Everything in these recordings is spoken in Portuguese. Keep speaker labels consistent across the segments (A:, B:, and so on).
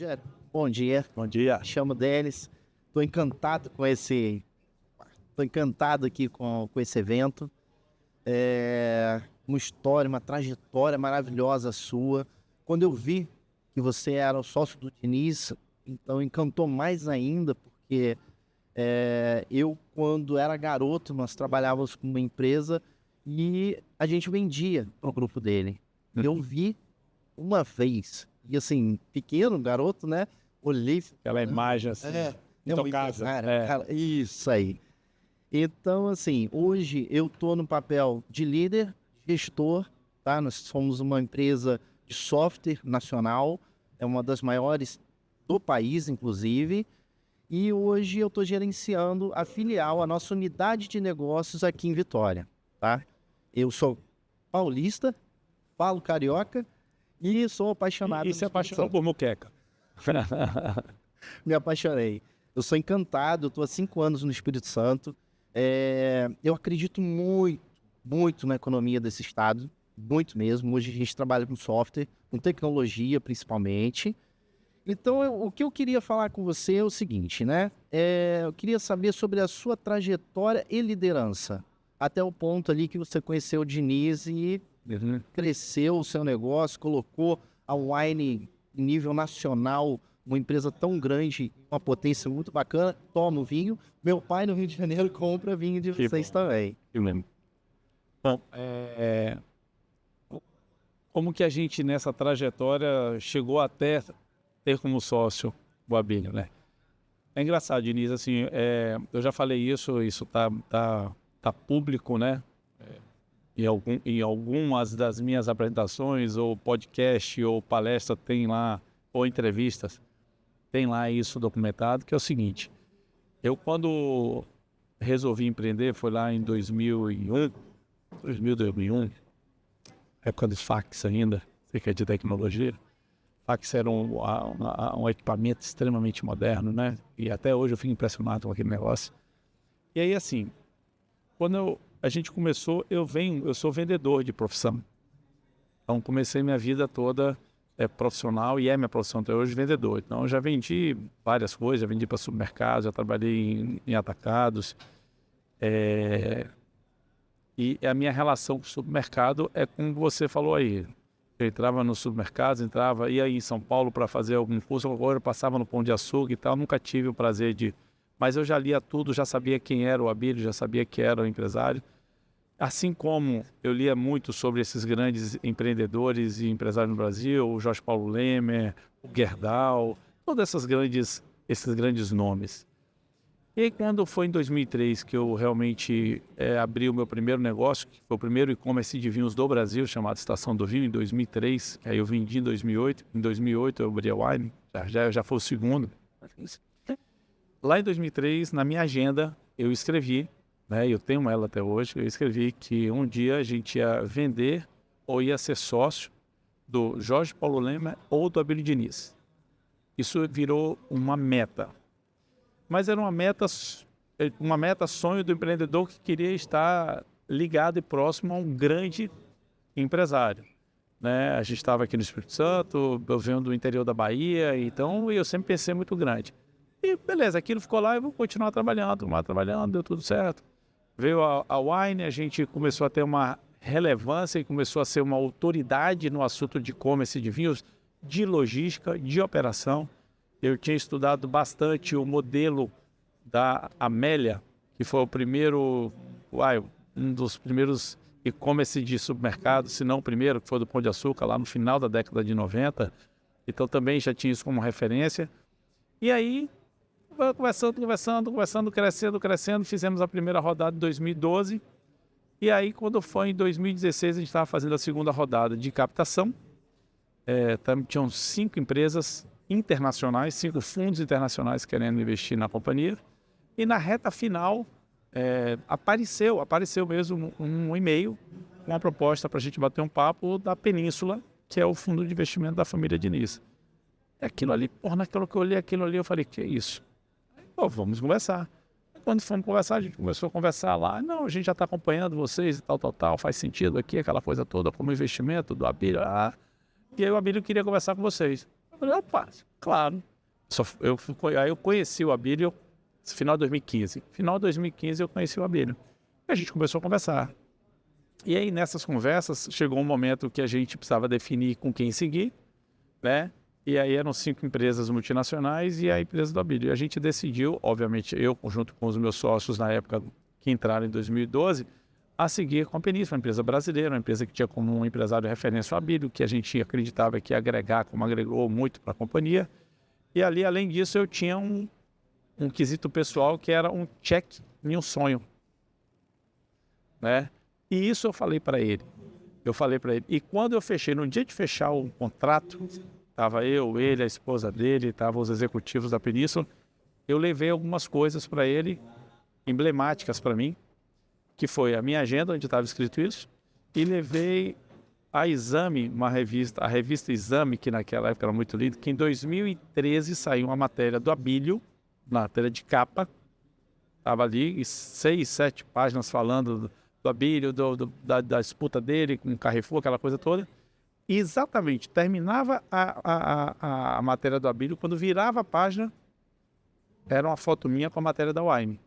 A: Rogério, bom dia.
B: Bom dia.
A: Me chamo Denis. Estou encantado com esse. Estou encantado aqui com esse evento. Uma história, uma trajetória maravilhosa sua. Quando eu vi que você era o sócio do Diniz, então encantou mais ainda, porque eu, quando era garoto, nós trabalhávamos com uma empresa e a gente vendia para o grupo dele. Eu vi uma vez, e assim, pequeno, garoto, né? Olhei.
B: Aquela imagem assim, intocável.
A: Cara, isso aí. Então, assim, hoje eu estou no papel de líder, gestor, tá? Nós somos uma empresa de software nacional, é uma das maiores do país, inclusive. E hoje eu estou gerenciando a filial, a nossa unidade de negócios aqui em Vitória, tá? Eu sou paulista, falo carioca e sou apaixonado.
B: E se apaixonou por moqueca?
A: Me apaixonei. Eu sou encantado, eu estou há 5 anos no Espírito Santo. Eu acredito muito na economia desse estado, muito mesmo. Hoje a gente trabalha com software, com tecnologia principalmente. Então, o que eu queria falar com você é o seguinte, né? Eu queria saber sobre a sua trajetória e liderança, até o ponto ali que você conheceu o Diniz e cresceu o seu negócio, colocou a Wine em nível nacional, uma empresa tão grande, uma potência muito bacana, toma o vinho. Meu pai no Rio de Janeiro compra vinho de vocês também.
B: Eu lembro. Bom, como que a gente nessa trajetória chegou até ter como sócio o Abílio, né? É engraçado, Diniz, assim, eu já falei isso tá público, né? Em algumas das minhas apresentações, ou podcast, ou palestra, tem lá, ou entrevistas, tem lá isso documentado, que é o seguinte: eu quando resolvi empreender, foi lá em 2001, época dos fax ainda, cerca de tecnologia. Fax era um equipamento extremamente moderno, né? E até hoje eu fico impressionado com aquele negócio. E aí, assim, quando a gente começou, eu sou vendedor de profissão. Então, comecei minha vida toda profissional, e minha profissão até hoje, vendedor. Então, eu já vendi várias coisas, já vendi para supermercados, já trabalhei em atacados. E a minha relação com o supermercado é como você falou aí. Eu entrava nos supermercados, ia aí em São Paulo para fazer algum curso, agora eu passava no Pão de Açúcar e tal, nunca tive o prazer de... Mas eu já lia tudo, já sabia quem era o Abílio, já sabia quem era o empresário. Assim como eu lia muito sobre esses grandes empreendedores e empresários no Brasil, o Jorge Paulo Lemer, o Gerdau, todos esses grandes nomes. E aí, quando foi em 2003 que eu realmente abri o meu primeiro negócio, que foi o primeiro e-commerce de vinhos do Brasil, chamado Estação do Vinho, em 2003. Aí eu vendi em 2008. Em 2008 eu abri a Wine, já foi o segundo. Lá em 2003, na minha agenda, eu escrevi, né, eu tenho ela até hoje, eu escrevi que um dia a gente ia vender ou ia ser sócio do Jorge Paulo Lemer ou do Abílio Diniz. Isso virou uma meta. Mas era uma meta sonho do empreendedor que queria estar ligado e próximo a um grande empresário, né? A gente estava aqui no Espírito Santo, eu venho do interior da Bahia, então eu sempre pensei muito grande. E beleza, aquilo ficou lá, eu vou continuar trabalhando, deu tudo certo. Veio a Wine, a gente começou a ter uma relevância e começou a ser uma autoridade no assunto de e-commerce de vinhos, de logística, de operação. Eu tinha estudado bastante o modelo da Amélia, que foi um dos primeiros e-commerce de supermercado, se não o primeiro, que foi do Pão de Açúcar, lá no final da década de 90. Então também já tinha isso como referência. E aí, conversando, crescendo, fizemos a primeira rodada em 2012. E aí, quando foi em 2016, a gente estava fazendo a segunda rodada de captação. Tinham 5 empresas internacionais, 5 fundos internacionais querendo investir na companhia. E na reta final, apareceu mesmo um e-mail com uma proposta para a gente bater um papo da Península, que é o fundo de investimento da família Diniz. E aquilo ali, naquela que eu olhei aquilo ali, eu falei, que é isso? Aí, vamos conversar. Quando fomos conversar, a gente começou a conversar lá. Não, a gente já está acompanhando vocês e tal, faz sentido aqui, aquela coisa toda, como investimento do Abílio. E aí o Abílio queria conversar com vocês. Eu falei, opa, claro. Aí eu conheci o Abílio no final de 2015. Final de 2015 eu conheci o Abílio. E a gente começou a conversar. E aí, nessas conversas, chegou um momento que a gente precisava definir com quem seguir, né? E aí eram 5 empresas multinacionais e a empresa do Abílio. E a gente decidiu, obviamente, eu, junto com os meus sócios na época que entraram em 2012, a seguir com a Península, uma empresa brasileira, uma empresa que tinha como um empresário de referência o Abílio, que a gente acreditava que ia agregar, como agregou muito para a companhia. E ali, além disso, eu tinha um quesito pessoal que era um check em um sonho, né? E isso eu falei para ele. E quando eu fechei, no dia de fechar o contrato, estava eu, ele, a esposa dele, estavam os executivos da Península, eu levei algumas coisas para ele, emblemáticas para mim, que foi a minha agenda, onde estava escrito isso, e levei a Exame, a revista Exame, que naquela época era muito linda, que em 2013 saiu uma matéria do Abílio, matéria de capa, estava ali, 6, 7 páginas falando do Abílio, da disputa dele com o Carrefour, aquela coisa toda. E exatamente, terminava a matéria do Abílio, quando virava a página, era uma foto minha com a matéria da Wine.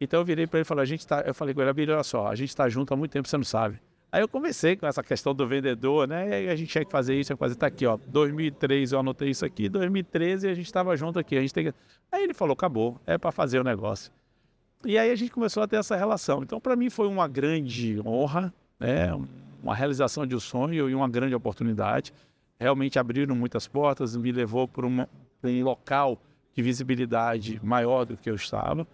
B: Então eu virei para ele e falei, eu falei com ele, Abílio, olha só, a gente está junto há muito tempo, você não sabe. Aí eu conversei com essa questão do vendedor, né? E aí a gente tinha que fazer isso, tinha que fazer, tá aqui, ó, 2003 eu anotei isso aqui, 2013 a gente estava junto aqui, a gente tem que... Aí ele falou, acabou, é para fazer o negócio. E aí a gente começou a ter essa relação. Então para mim foi uma grande honra, né? Uma realização de um sonho e uma grande oportunidade. Realmente abriram muitas portas, me levou para um local de visibilidade maior do que eu estava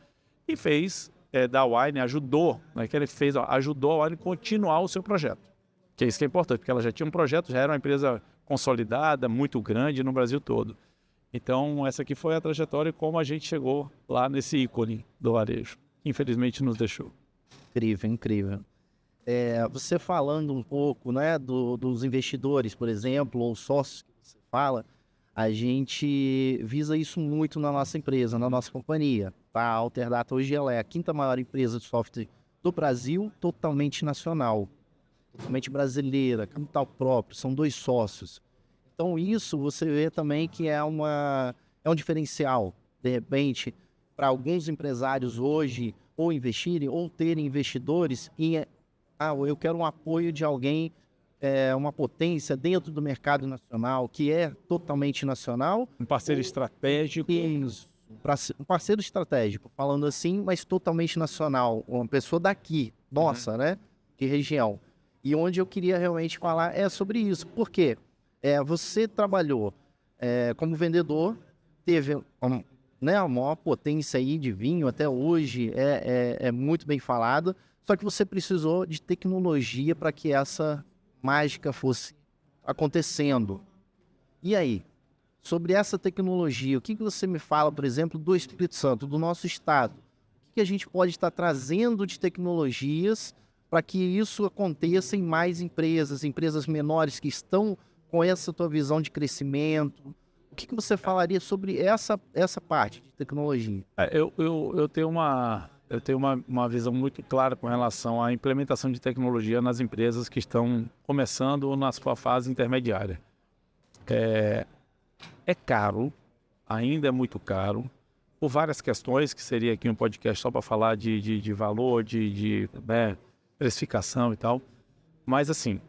B: e fez da Wine, ajudou, né, que ele fez, ajudou a Wine a continuar o seu projeto, que é isso que é importante, porque ela já tinha um projeto, já era uma empresa consolidada, muito grande no Brasil todo. Então essa aqui foi a trajetória e como a gente chegou lá nesse ícone do varejo. Infelizmente nos deixou.
A: Incrível, incrível. Você falando um pouco, né, dos investidores, por exemplo, ou sócios que você fala, a gente visa isso muito na nossa empresa, na nossa companhia. Tá? A Alterdata hoje ela é a 5ª maior empresa de software do Brasil, totalmente nacional, totalmente brasileira, capital próprio, são 2 sócios. Então isso você vê também que é um diferencial, de repente, para alguns empresários hoje ou investirem ou terem investidores em eu quero um apoio de alguém, uma potência dentro do mercado nacional, que é totalmente nacional.
B: Um parceiro estratégico.
A: Isso, um parceiro estratégico, falando assim, mas totalmente nacional. Uma pessoa daqui, nossa, né? De região. E onde eu queria realmente falar é sobre isso. Por quê? Você trabalhou como vendedor, teve a maior potência aí de vinho, até hoje é muito bem falada. Só que você precisou de tecnologia para que essa mágica fosse acontecendo. E aí, sobre essa tecnologia, o que você me fala, por exemplo, do Espírito Santo, do nosso estado? O que a gente pode estar trazendo de tecnologias para que isso aconteça em mais empresas menores que estão com essa tua visão de crescimento? O que você falaria sobre essa parte de tecnologia?
B: Eu tenho uma visão muito clara com relação à implementação de tecnologia nas empresas que estão começando ou na sua fase intermediária. É caro, ainda é muito caro, por várias questões, que seria aqui um podcast só para falar de valor, de precificação e tal. Mas assim,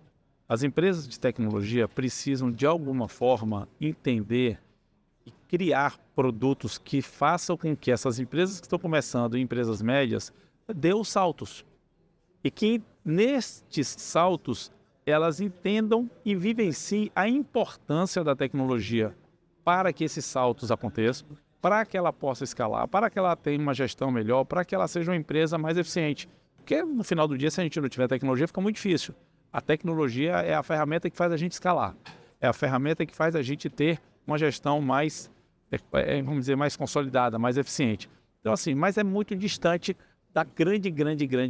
B: as empresas de tecnologia precisam de alguma forma entender e criar produtos que façam com que essas empresas que estão começando, empresas médias, dê os saltos. E que nestes saltos elas entendam e vivenciem a importância da tecnologia para que esses saltos aconteçam, para que ela possa escalar, para que ela tenha uma gestão melhor, para que ela seja uma empresa mais eficiente. Porque no final do dia, se a gente não tiver tecnologia, fica muito difícil. A tecnologia é a ferramenta que faz a gente escalar. É a ferramenta que faz a gente ter uma gestão mais, vamos dizer, mais consolidada, mais eficiente. Então assim, mas é muito distante da grande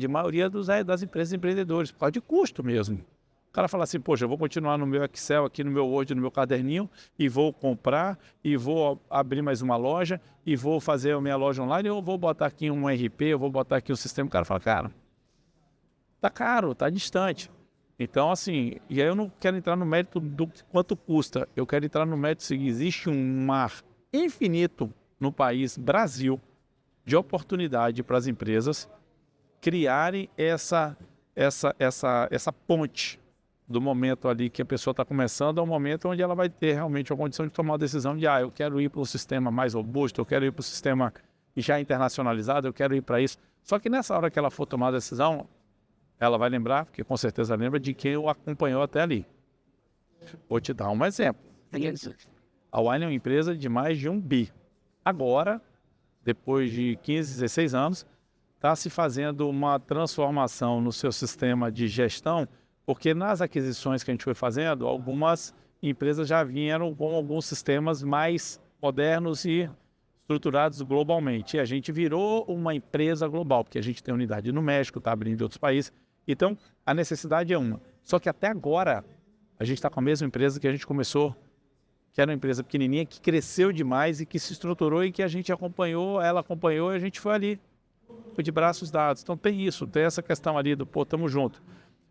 B: maioria das empresas empreendedores, por causa de custo mesmo. O cara fala assim, poxa, eu vou continuar no meu Excel, aqui no meu Word, no meu caderninho, e vou comprar, e vou abrir mais uma loja, e vou fazer a minha loja online, eu vou botar aqui um RP, eu vou botar aqui um sistema. O cara fala, cara, tá caro, tá distante. Então, assim, e aí eu não quero entrar no mérito do quanto custa, eu quero entrar no mérito seguinte: existe um mar infinito no país Brasil de oportunidade para as empresas criarem essa ponte do momento ali que a pessoa está começando ao momento onde ela vai ter realmente a condição de tomar uma decisão de eu quero ir para um sistema mais robusto, eu quero ir para um sistema já internacionalizado, eu quero ir para isso. Só que nessa hora que ela for tomar a decisão, ela vai lembrar, porque com certeza lembra, de quem o acompanhou até ali. Vou te dar um exemplo. A Wine é uma empresa de mais de 1 bi. Agora, depois de 15, 16 anos, está se fazendo uma transformação no seu sistema de gestão, porque nas aquisições que a gente foi fazendo, algumas empresas já vieram com alguns sistemas mais modernos e estruturados globalmente. E a gente virou uma empresa global, porque a gente tem unidade no México, está abrindo em outros países. Então, a necessidade é uma. Só que até agora, a gente está com a mesma empresa que a gente começou, que era uma empresa pequenininha, que cresceu demais e que se estruturou e que a gente acompanhou, ela acompanhou e a gente foi ali, foi de braços dados. Então tem isso, tem essa questão ali do, tamo junto.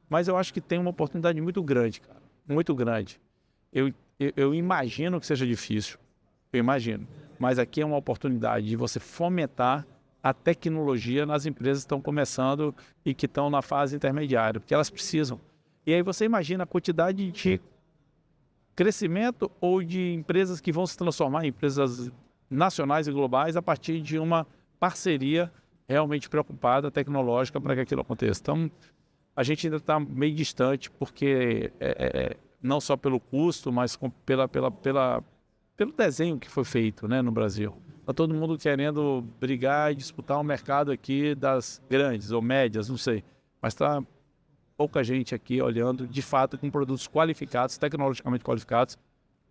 B: Mas eu acho que tem uma oportunidade muito grande, cara, muito grande. Eu imagino que seja difícil, eu imagino. Mas aqui é uma oportunidade de você fomentar a tecnologia nas empresas que estão começando e que estão na fase intermediária, porque elas precisam. E aí você imagina a quantidade de crescimento ou de empresas que vão se transformar em empresas nacionais e globais a partir de uma parceria realmente preocupada, tecnológica, para que aquilo aconteça. Então, a gente ainda está meio distante, porque não só pelo custo, mas pelo desenho que foi feito, né, no Brasil. Está todo mundo querendo brigar e disputar um mercado aqui das grandes ou médias, não sei. Mas está pouca gente aqui olhando, de fato, com produtos qualificados, tecnologicamente qualificados,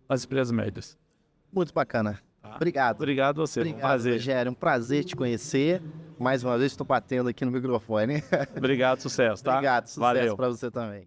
B: nas empresas médias.
A: Muito bacana.
B: Tá?
A: Obrigado.
B: Obrigado a você.
A: Obrigado,
B: prazer.
A: Rogério. Um prazer te conhecer. Mais uma vez, estou batendo aqui no microfone.
B: Obrigado, sucesso, tá?
A: Obrigado, sucesso
B: Valeu.
A: para você também.